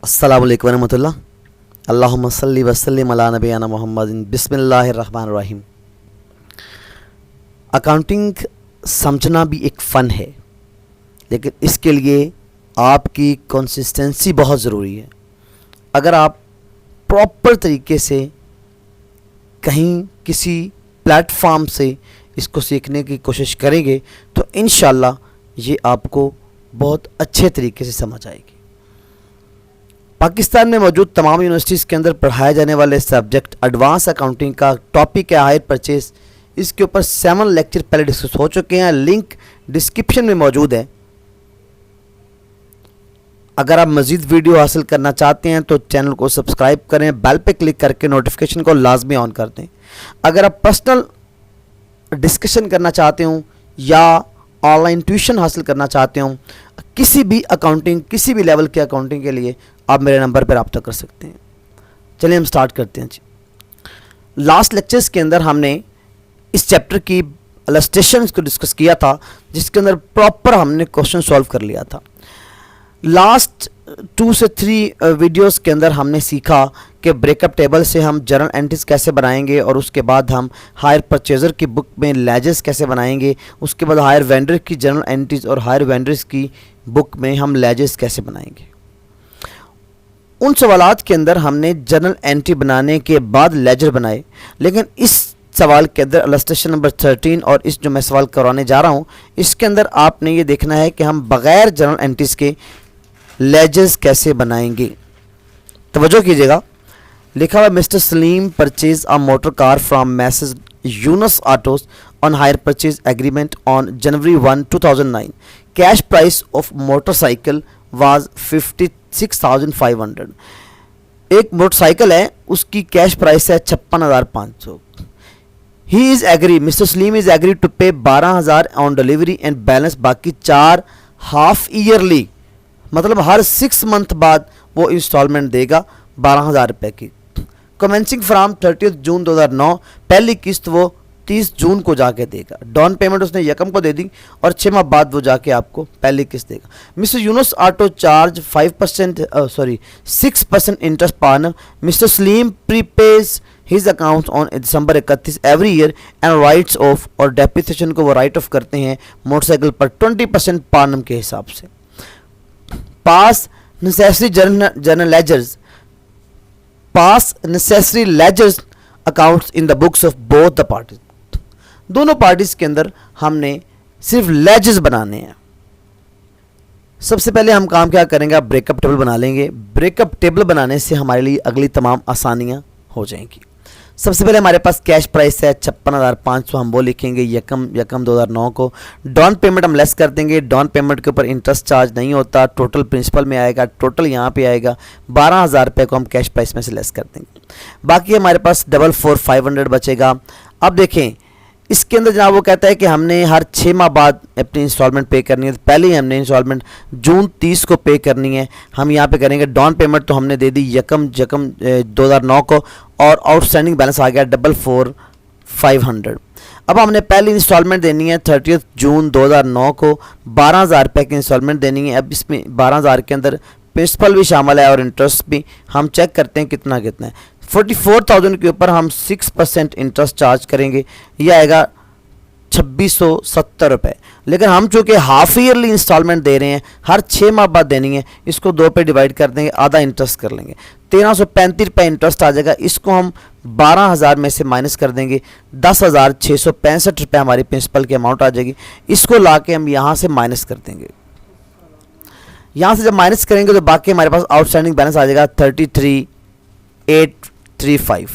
अस्सलामु अलैकुम वरहमतुल्लाह। अल्लाहुम्मा सल्ली व सल्लिम अला नबियना मुहम्मदिन। बिस्मिल्लाहिर्रहमानिर्रहीम। अकाउंटिंग समझना भी एक फ़न है, लेकिन इसके लिए आपकी कंसिस्टेंसी बहुत ज़रूरी है। अगर आप प्रॉपर तरीके से कहीं किसी प्लेटफॉर्म से इसको सीखने की कोशिश करेंगे तो इंशाल्लाह ये आपको बहुत अच्छे तरीके से समझ आएगी। पाकिस्तान में मौजूद तमाम यूनिवर्सिटीज़ के अंदर पढ़ाए जाने वाले सब्जेक्ट एडवांस अकाउंटिंग का टॉपिक है हायर परचेज। इसके ऊपर 7 लेक्चर पहले डिस्कस हो चुके हैं, लिंक डिस्क्रिप्शन में मौजूद है। अगर आप मज़ीद वीडियो हासिल करना चाहते हैं तो चैनल को सब्सक्राइब करें, बेल पे क्लिक करके नोटिफिकेशन को लाजमी ऑन कर दें। अगर आप पर्सनल डिस्कशन करना चाहते हो या ऑनलाइन ट्यूशन हासिल करना चाहते हो किसी भी अकाउंटिंग, किसी भी लेवल के अकाउंटिंग के लिए, आप मेरे नंबर पर रब्ता कर सकते हैं। चलिए हम स्टार्ट करते हैं जी। लास्ट लेक्चर्स के अंदर हमने इस चैप्टर की इलस्ट्रेशंस को डिस्कस किया था, जिसके अंदर प्रॉपर हमने क्वेश्चन सॉल्व कर लिया था। लास्ट 2 से 3 वीडियोस के अंदर हमने सीखा कि ब्रेकअप टेबल से हम जर्नल एंट्रीज कैसे बनाएंगे, और उसके बाद हम हायर परचेज़र की बुक में लेजेस कैसे बनाएंगे, उसके बाद हायर वेंडर की जर्नल एंट्रीज और हायर वेंडर्स की बुक में हम लेजेस कैसे बनाएंगे। उन सवालात के अंदर हमने जर्नल एंट्री बनाने के बाद लेजर बनाए, लेकिन इस सवाल के अंदर इलस्ट्रेशन नंबर 13 और इस जो मैं सवाल करवाने जा रहा हूँ, इसके अंदर आपने ये देखना है कि हम बग़ैर जर्नल एंट्रीज के लेजर्स कैसे बनाएंगे। तवज्जो कीजिएगा। लिखा हुआ mister Salim purchase a motor car from messrs Yunus autos on hire purchase agreement on January 1, 2009। Cash price of motorcycle was 56,500। एक मोटरसाइकिल है, उसकी कैश प्राइस है 56,500। He is agree, mister Salim is agree to pay 12,000 on delivery and balance बाकी 4 half yearly, मतलब हर 6 month बाद वो instalment देगा 12,000 रुपये की। कमेंसिंग फ्राम 30 जून 2009, पहली किस्त वो 30 जून को जाके देगा। डाउन पेमेंट उसने यकम को दे दी और 6 माह बाद वो जाके आपको पहली किस्त देगा। Mister Yunus auto charge 6% interest पर annum। Mister Salim prepays his account on December 31 every year and writes off, और डेप्रिसिएशन को वो राइट ऑफ करते हैं मोटरसाइकिल पर 20% पर annum के हिसाब से। Pass necessary journal ledgers, pass necessary ledgers accounts in the books of both the parties. दोनों पार्टीज के अंदर हमने सिर्फ लेजर्स बनाने हैं। सबसे पहले हम काम क्या करेंगे, आप ब्रेकअप टेबल बना लेंगे। ब्रेकअप टेबल बनाने से हमारे लिए अगली तमाम आसानियां हो जाएंगी। सबसे पहले हमारे पास कैश प्राइस है 56,500, हम वो लिखेंगे यकम 2009 को। डाउन पेमेंट हम लेस कर देंगे, डाउन पेमेंट के ऊपर इंटरेस्ट चार्ज नहीं होता, टोटल प्रिंसिपल में आएगा, टोटल यहाँ पे आएगा 12,000 रुपये को हम कैश प्राइस में से लेस कर देंगे। बाकी हमारे पास 44,500 बचेगा। अब देखें इसके अंदर जनाब वो कहता है कि हमने हर 6 माह बाद अपनी इंस्टॉलमेंट पे करनी है। तो पहले ही हमने इंस्टॉलमेंट जून 30 को पे करनी है। हम यहाँ पे करेंगे डाउन पेमेंट तो हमने दे दी यकम 2009 को, और आउटस्टैंडिंग बैलेंस आ गया 44,500। अब हमने पहली इंस्टॉलमेंट देनी है 30 जून 2009 को, 12,000 रुपये की इंस्टॉलमेंट देनी है। अब इसमें 12,000 के अंदर प्रिंसिपल भी शामिल है और इंटरेस्ट भी। हम चेक करते हैं कितना कितना है। 44,000 के ऊपर हम 6% इंटरेस्ट चार्ज करेंगे, यह आएगा 2,670 रुपये। लेकिन हम चूँकि हाफ ईयरली इंस्टॉलमेंट दे रहे हैं, हर 6 माह बाद देनी है, इसको 2 पे डिवाइड कर देंगे, आधा इंटरेस्ट कर लेंगे, 1,335 रुपये इंटरेस्ट आ जाएगा। इसको हम 12,000 में से माइनस कर देंगे, 10,665 रुपये हमारी प्रिंसिपल की अमाउंट आ जाएगी। इसको ला के हम यहाँ से माइनस कर देंगे। यहाँ से जब माइनस करेंगे तो बाकी हमारे पास आउटस्टैंडिंग बैलेंस आ जाएगा 33,835।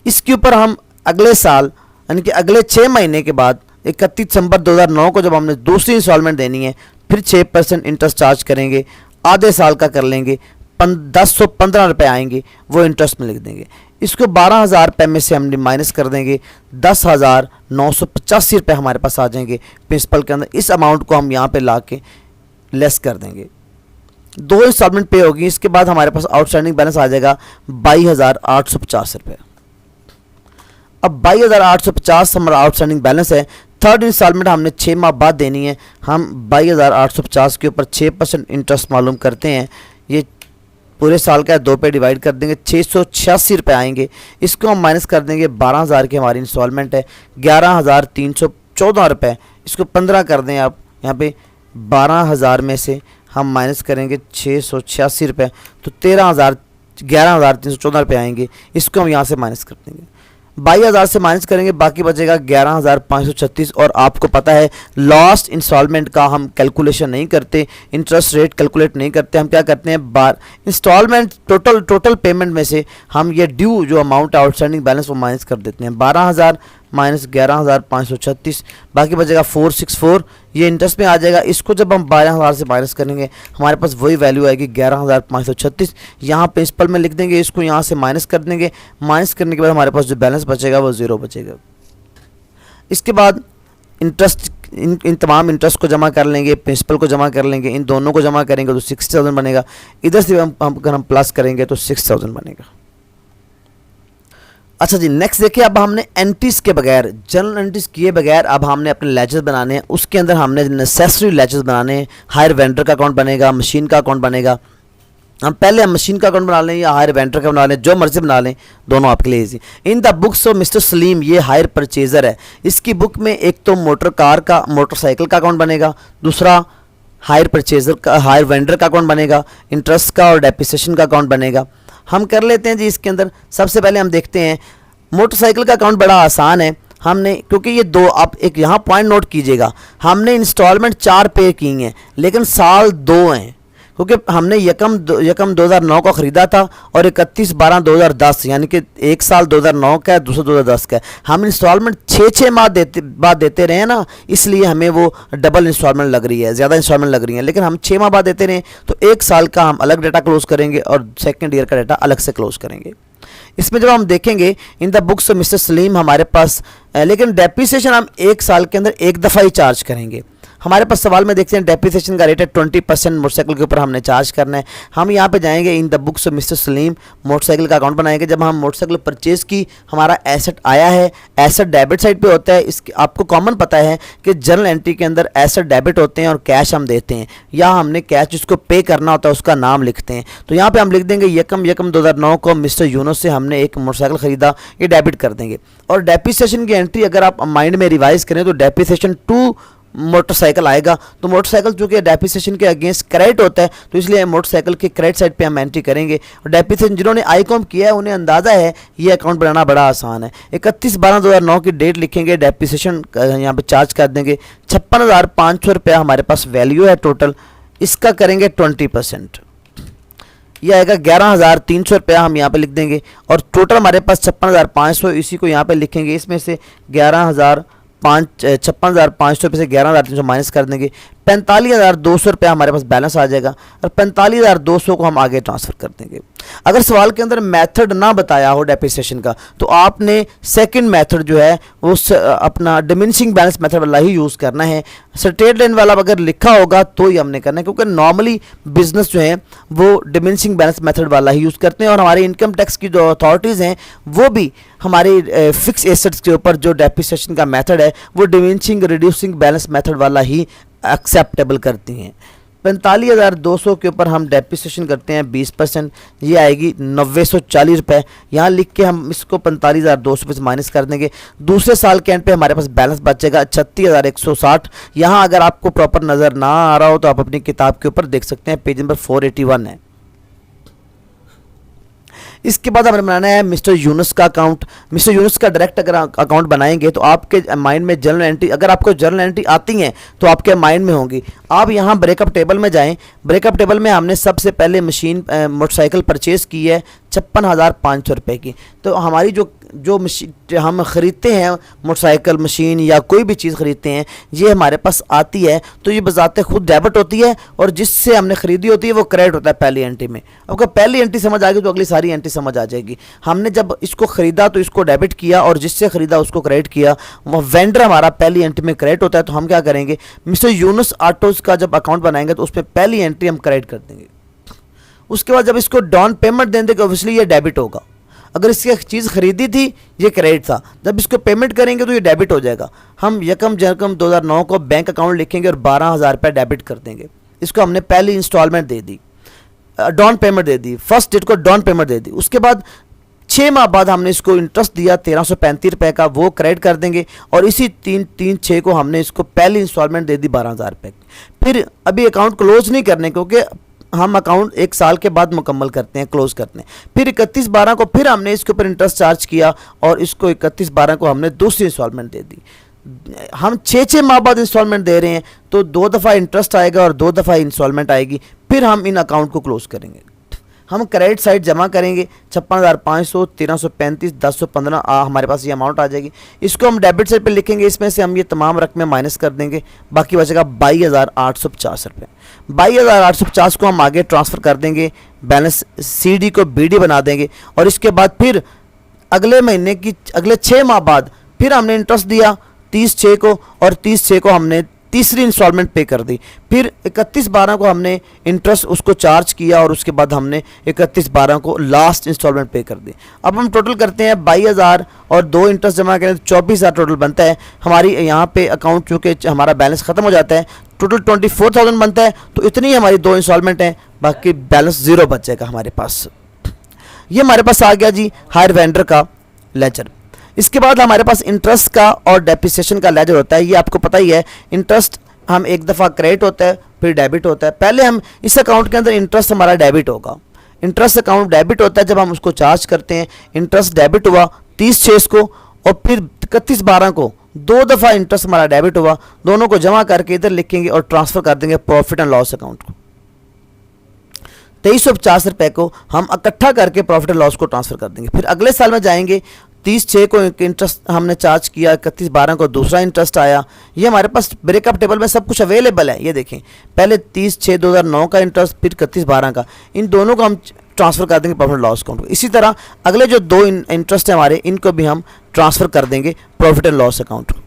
इसके ऊपर हम अगले साल यानी कि अगले 6 महीने के बाद 31 दिसंबर 2009 को जब हमने दूसरी इंस्टॉलमेंट देनी है, फिर 6% इंटरेस्ट चार्ज करेंगे, आधे साल का कर लेंगे, 1015 रुपये आएंगे, वो इंटरेस्ट में लिख देंगे। इसको 12,000 रुपये में से हम माइनस कर देंगे, 10,985 रुपये हमारे पास आ जाएंगे प्रिंसिपल के अंदर। इस अमाउंट को हम यहाँ पे ला के लेस कर देंगे। 2 इंस्टॉलमेंट पे होगी, इसके बाद हमारे पास आउटस्टैंडिंग बैलेंस आ जाएगा 22,850 रुपये। अब 22,850 हमारा आउटस्टैंडिंग बैलेंस है। थर्ड इंस्टॉलमेंट हमने 6 माह बाद देनी है। हम 22,850 के ऊपर 6% इंटरेस्ट मालूम करते हैं, ये पूरे साल का 2 पे डिवाइड कर देंगे, 686 रुपये आएंगे। इसको हम माइनस कर देंगे, 12,000 की हमारी इंस्टॉलमेंट है, 11,314 रुपये। इसको 15 कर दें आप, यहाँ पे 12,000 में से हम माइनस करेंगे 686 रुपये, तो 11,314 रुपये आएंगे। इसको हम यहाँ से माइनस कर देंगे, 22,000 से माइनस करेंगे, बाकी बचेगा 11,536। और आपको पता है लास्ट इंस्टॉलमेंट का हम कैलकुलेशन नहीं करते, इंटरेस्ट रेट कैलकुलेट नहीं करते। हम क्या करते हैं, इंस्टॉलमेंट टोटल पेमेंट में से हम ये ड्यू जो अमाउंट आउटस्टैंडिंग बैलेंस वो माइनस कर देते हैं। 12,000 माइनस 11,536, बाकी बचेगा 464, ये इंटरेस्ट में आ जाएगा। इसको जब हम 12,000 से माइनस करेंगे हमारे पास वही वैल्यू आएगी 11,536। यहाँ प्रिंसिपल में लिख देंगे, इसको यहाँ से माइनस कर देंगे। माइनस करने के बाद हमारे पास जो बैलेंस बचेगा वो 0 बचेगा। इसके बाद इंटरेस्ट, इन तमाम इंटरेस्ट को जमा कर लेंगे, प्रिंसिपल को जमा कर लेंगे, इन दोनों को जमा करेंगे तो 60,000 बनेगा। इधर से अगर हम प्लस करेंगे तो 6,000 बनेगा। अच्छा जी, नेक्स्ट देखिए, अब हमने एंट्रीज के बगैर, जनरल एंट्रीज किए बगैर अब हमने अपने लेजर्स बनाने हैं। उसके अंदर हमने नेसेसरी लेजर्स बनाने हैं। हायर वेंडर का अकाउंट बनेगा, मशीन का अकाउंट बनेगा। हम पहले मशीन का अकाउंट बना लें या हायर वेंडर का बना लें, जो मर्जी बना लें, दोनों आपके लिए easy. In the books of mister Salim, ये हायर परचेजर है, इसकी बुक में एक तो मोटरसाइकिल का अकाउंट बनेगा, दूसरा हायर परचेजर का, हायर वेंडर का अकाउंट बनेगा, इंटरेस्ट का और डेप्रिसिएशन का अकाउंट बनेगा। हम कर लेते हैं जी। इसके अंदर सबसे पहले हम देखते हैं मोटरसाइकिल का अकाउंट, बड़ा आसान है। हमने, क्योंकि ये दो, आप एक यहाँ पॉइंट नोट कीजिएगा, हमने इंस्टॉलमेंट 4 पे की हैं लेकिन साल 2 हैं, क्योंकि हमने यकम 2009 को ख़रीदा था और 31/12/2010, यानी कि एक साल 2009 का है, दूसरा 2010 का है। हम इंस्टॉलमेंट 6 माह बाद देते रहे ना, इसलिए हमें वो डबल इंस्टॉलमेंट लग रही है, ज़्यादा इंस्टॉलमेंट लग रही है। लेकिन हम 6 माह बाद देते रहे तो 1 साल का हम अलग डाटा क्लोज करेंगे और सेकेंड ईयर का डाटा अलग से क्लोज करेंगे। इसमें जब हम देखेंगे इन the books of mister Salim हमारे पास, लेकिन डेप्रिसिएशन हम 1 साल के अंदर एक दफ़ा ही चार्ज करेंगे। हमारे पास सवाल में देखते हैं डेप्रिसिएशन का रेट है 20% मोटरसाइकिल के ऊपर हमने चार्ज करना है। हम यहाँ पे जाएंगे इन the books of mister Salim, motorcycle का अकाउंट बनाएंगे। जब हम मोटरसाइकिल परचेज़ की, हमारा एसेट आया है, एसेट डेबिट साइड पे होता है। इसके आपको कॉमन पता है कि जनरल एंट्री के अंदर एसेट डेबिट होते हैं और कैश हम देते हैं, या हमने कैश जिसको पे करना होता है उसका नाम लिखते हैं। तो यहाँ पर हम लिख देंगे यकम 2009 को मिस्टर यूनुस से हमने एक मोटरसाइकिल ख़रीदा, ये डेबिट कर देंगे। और डेप्रिसिएशन की एंट्री अगर आप माइंड में रिवाइज करें तो डेप्रिसिएशन 2 मोटरसाइकिल आएगा। तो मोटरसाइकिल चूँकि डेप्रिसिएशन के अगेंस्ट क्रेडिट होता है तो इसलिए मोटरसाइकिल के क्रेडिट साइड पे हम एंट्री करेंगे। और डेप्रिसिएशन जिन्होंने आईकॉम किया है उन्हें अंदाज़ा है ये अकाउंट बनाना बड़ा आसान है। 31/12/2009 की डेट लिखेंगे, डेप्रिसिएशन यहाँ पे चार्ज कर देंगे। 56,500 रुपया हमारे पास वैल्यू है टोटल, इसका करेंगे 20%, यह आएगा 11,300 रुपया, हम यहाँ पे लिख देंगे। और टोटल हमारे पास 56,500, इसी को यहाँ पे लिखेंगे। इसमें से 56,500 रुपये से 11,300 माइनस कर देंगे, 45,200 रुपया हमारे पास बैलेंस आ जाएगा। और 45,200 को हम आगे ट्रांसफ़र कर देंगे। अगर सवाल के अंदर मेथड ना बताया हो डेप्रिसिएशन का तो आपने सेकंड मेथड जो है वो अपना डिमिनिशिंग बैलेंस मेथड वाला ही यूज़ करना है। स्ट्रेट लाइन वाला अगर लिखा होगा तो ही हमने करना है, क्योंकि नॉर्मली बिजनेस जो है वो डिमिनिशिंग बैलेंस मेथड वाला ही यूज़ करते हैं। और हमारे इनकम टैक्स की जो अथॉरिटीज़ हैं वो भी हमारी फिक्स एसेट्स के ऊपर जो डेप्रिसिएशन का मेथड है वो डिमिनिशिंग रिड्यूसिंग बैलेंस मेथड वाला ही एक्सेप्टेबल करती हैं। 45,200 के ऊपर हम डेप्रिसिएशन करते हैं 20%, ये आएगी 9,940 रुपये। यहाँ लिख के हम इसको 45,200 रुपये से माइनस कर देंगे। दूसरे साल के एंड पे हमारे पास बैलेंस बचेगा 36,160। यहाँ अगर आपको प्रॉपर नज़र ना आ रहा हो तो आप अपनी किताब के ऊपर देख सकते हैं, पेज नंबर 481 है। इसके बाद हमें बनाना है मिस्टर यूनुस का अकाउंट। मिस्टर यूनुस का डायरेक्ट अगर अकाउंट बनाएंगे तो आपके माइंड में जनरल एंट्री, अगर आपको जनरल एंट्री आती हैं तो आपके माइंड में होंगी। आप यहाँ ब्रेकअप टेबल में जाएं। ब्रेकअप टेबल में हमने सबसे पहले मोटरसाइकिल परचेज़ की है 56,500 रुपये की। तो हमारी जो मशीन हम ख़रीदते हैं, मोटरसाइकिल, मशीन या कोई भी चीज़ ख़रीदते हैं, ये हमारे पास आती है तो ये बजाते खुद डेबिट होती है और जिससे हमने ख़रीदी होती है वो क्रेडिट होता है पहली एंट्री में। आपको पहली एंट्री समझ आ गई तो अगली सारी एंट्री समझ आ जाएगी। हमने जब इसको ख़रीदा तो इसको डेबिट किया और जिससे ख़रीदा उसको क्रेडिट किया, वो वेंडर हमारा पहली एंट्री में क्रेडिट होता है। तो हम क्या करेंगे, मिस्टर यूनुस ऑटोज़ का जब अकाउंट बनाएंगे तो उसमें पहली एंट्री हम क्रेडिट कर देंगे। उसके बाद जब इसको डाउन पेमेंट देंगे तो ऑब्वियसली ये डेबिट होगा। अगर इसकी चीज़ खरीदी थी ये क्रेडिट था, जब इसको पेमेंट करेंगे तो ये डेबिट हो जाएगा। हम यकम 2009 को बैंक अकाउंट लिखेंगे और 12,000 रुपये डेबिट कर देंगे। इसको हमने पहली इंस्टॉलमेंट दे दी। डाउन पेमेंट दे दी, फर्स्ट डेट को डाउन पेमेंट दे दी, उसके बाद 6 माह बाद हमने इसको इंटरेस्ट दिया 1335 रुपये का, वो क्रेडिट कर देंगे और इसी 3/3/6 को हमने इसको पहली इंस्टॉलमेंट दे दी 12,000 रुपये की। फिर अभी अकाउंट क्लोज नहीं करने, क्योंकि हम अकाउंट 1 साल के बाद मुकम्मल करते हैं, क्लोज करते हैं। फिर 31/12 को फिर हमने इसके ऊपर इंटरेस्ट चार्ज किया और इसको 31/12 को हमने दूसरी इंस्टॉलमेंट दे दी। हम 6 माह बाद इंस्टॉलमेंट दे रहे हैं, तो 2 दफ़ा इंटरेस्ट आएगा और 2 दफ़ा इंस्टॉलमेंट आएगी। फिर हम इन अकाउंट को क्लोज करेंगे। हम क्रेडिट साइड जमा करेंगे 56,500, 1335, 1015 हमारे पास ये अमाउंट आ जाएगी। इसको हम डेबिट साइड पे लिखेंगे, इसमें से हम ये तमाम रकमें माइनस कर देंगे, बाकी बचेगा 22,850 रुपये। 22,850 को हम आगे ट्रांसफ़र कर देंगे, बैलेंस CD को BD बना देंगे और इसके बाद फिर अगले महीने की अगले 6 माह बाद फिर हमने इंटरेस्ट दिया 30/6 को और 30/6 को हमने तीसरी इंस्टॉलमेंट पे कर दी। फिर 31/12 को हमने इंटरेस्ट उसको चार्ज किया और उसके बाद हमने 31/12 को लास्ट इंस्टॉलमेंट पे कर दी। अब हम टोटल करते हैं 22,000 और 2 इंटरेस्ट जमा करें तो 24,000 टोटल बनता है। हमारी यहाँ पे अकाउंट चूँकि हमारा बैलेंस ख़त्म हो जाता है, टोटल 24,000 बनता है, तो इतनी हमारी 2 इंस्टॉलमेंट हैं, बाकी बैलेंस 0 बच जाएगा हमारे पास। ये हमारे पास आ गया जी हायर वेंडर का लेजर। इसके बाद हमारे पास इंटरेस्ट का और डेप्रिसिएशन का लेजर होता है। ये आपको पता ही है, इंटरेस्ट हम एक दफ़ा क्रेडिट होता है फिर डेबिट होता है। पहले हम इस अकाउंट के अंदर इंटरेस्ट हमारा डेबिट होगा, इंटरेस्ट अकाउंट डेबिट होता है जब हम उसको चार्ज करते हैं। इंटरेस्ट डेबिट हुआ 30/6 को और फिर 31/12 को 2 दफ़ा इंटरेस्ट हमारा डेबिट हुआ, दोनों को जमा करके इधर लिखेंगे और ट्रांसफ़र कर देंगे प्रॉफिट एंड लॉस अकाउंट को। 2350 रुपये को हम इकट्ठा करके प्रॉफिट एंड लॉस को ट्रांसफ़र कर देंगे। फिर अगले साल में जाएंगे, 30/6 को इंटरेस्ट हमने चार्ज किया, 31/12 को दूसरा इंटरेस्ट आया। ये हमारे पास ब्रेकअप टेबल में सब कुछ अवेलेबल है। ये देखें, पहले 30/6/2009 का इंटरेस्ट, फिर 31/12 का, इन दोनों को हम ट्रांसफ़र कर देंगे प्रॉफिट एंड लॉस अकाउंट को। इसी तरह अगले जो 2 इंटरेस्ट हैं हमारे, इनको भी हम ट्रांसफ़र कर देंगे प्रॉफिट एंड लॉस अकाउंट को।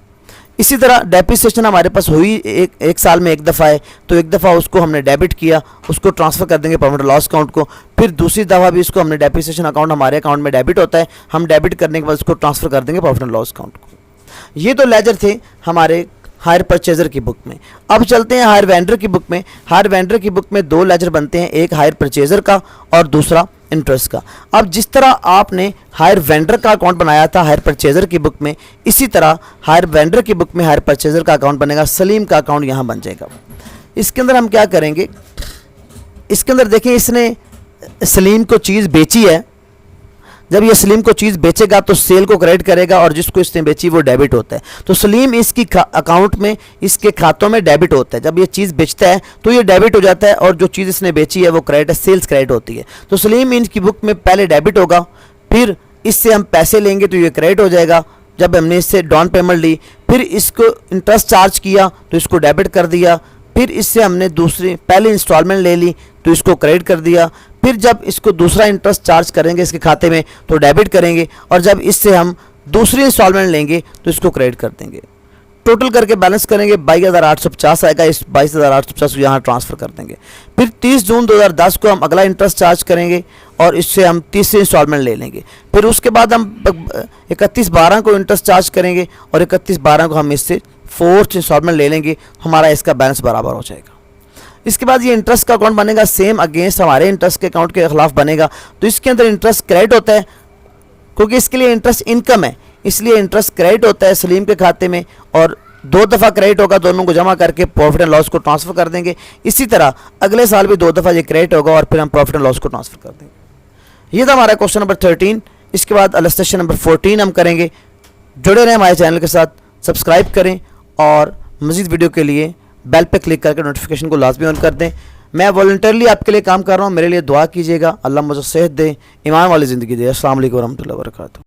इसी तरह डेप्रिसिएशन हमारे पास हुई एक साल में एक दफ़ा है, तो एक दफ़ा उसको हमने डेबिट किया, उसको ट्रांसफ़र कर देंगे प्रॉफिट एंड लॉस अकाउंट को। फिर दूसरी दफ़ा भी इसको हमने डेप्रिसिएशन अकाउंट हमारे अकाउंट में डेबिट होता है, हम डेबिट करने के बाद उसको ट्रांसफ़र कर देंगे प्रॉफिट एंड लॉस अकाउंट को। ये तो लेजर थे हमारे हायर परचेज़र की बुक में। अब चलते हैं हायर वेंडर की बुक में। हायर वेंडर की बुक में 2 लेजर बनते हैं, एक हायर परचेज़र का और दूसरा इंटरेस्ट का। अब जिस तरह आपने हायर वेंडर का अकाउंट बनाया था हायर परचेज़र की बुक में, इसी तरह हायर वेंडर की बुक में हायर परचेज़र का अकाउंट बनेगा। सलीम का अकाउंट यहाँ बन जाएगा। इसके अंदर हम क्या करेंगे, इसके अंदर देखें, इसने सलीम को चीज़ बेची है। जब ये सलीम को चीज़ बेचेगा तो सेल को क्रेडिट करेगा और जिसको इसने बेची वो डेबिट होता है। तो सलीम इसकी अकाउंट में, इसके खातों में डेबिट होता है। जब ये चीज़ बेचता है तो ये डेबिट हो जाता है और जो चीज़ इसने बेची है वो क्रेडिट है, सेल्स क्रेडिट होती है। तो सलीम इनकी बुक में पहले डेबिट होगा, फिर इससे हम पैसे लेंगे तो ये क्रेडिट हो जाएगा। जब हमने इससे डाउन पेमेंट ली, फिर इसको इंटरेस्ट चार्ज किया तो इसको डेबिट कर दिया, फिर इससे हमने पहली इंस्टॉलमेंट ले ली तो इसको क्रेडिट कर दिया। फिर जब इसको दूसरा इंटरेस्ट चार्ज करेंगे इसके खाते में तो डेबिट करेंगे और जब इससे हम दूसरी इंस्टॉलमेंट लेंगे तो इसको क्रेडिट कर देंगे। टोटल करके बैलेंस करेंगे 22,850 आएगा। इस 22,850 को यहाँ ट्रांसफ़र कर देंगे। फिर 30 जून 2010 को हम अगला इंटरेस्ट चार्ज करेंगे और इससे हम तीसरी इंस्टॉलमेंट ले लेंगे। फिर उसके बाद हम 31/12 को इंटरेस्ट चार्ज करेंगे और 31/12 को हम इससे 4th इंस्टॉलमेंट ले लेंगे। हमारा इसका बैलेंस बराबर हो जाएगा। इसके बाद ये इंटरेस्ट का अकाउंट बनेगा, सेम अगेंस्ट हमारे इंटरेस्ट के अकाउंट के खिलाफ बनेगा। तो इसके अंदर इंटरेस्ट क्रेडिट होता है, क्योंकि इसके लिए इंटरेस्ट इनकम है, इसलिए इंटरेस्ट क्रेडिट होता है सलीम के खाते में और 2 दफ़ा क्रेडिट होगा, दोनों को जमा करके प्रॉफिट एंड लॉस को ट्रांसफ़र कर देंगे। इसी तरह अगले साल भी 2 दफ़ा ये क्रेडिट होगा और फिर हम प्रॉफिट एंड लॉस को ट्रांसफ़र कर देंगे। ये था हमारा क्वेश्चन नंबर 13। इसके बाद इलस्ट्रेशन नंबर 14 हम करेंगे। जुड़े रहें हमारे चैनल के साथ, सब्सक्राइब करें और मज़ीद वीडियो के लिए बेल पे क्लिक करके नोटिफिकेशन को लाजमी ऑन कर दें। मैं वॉलंटरली आपके लिए काम कर रहा हूँ, मेरे लिए दुआ कीजिएगा। अल्लाह मुझे सेहत दे, ईमान वाली ज़िंदगी दे। अस्सलाम वालेकुम रहमतुल्लाहि व बरकातहू।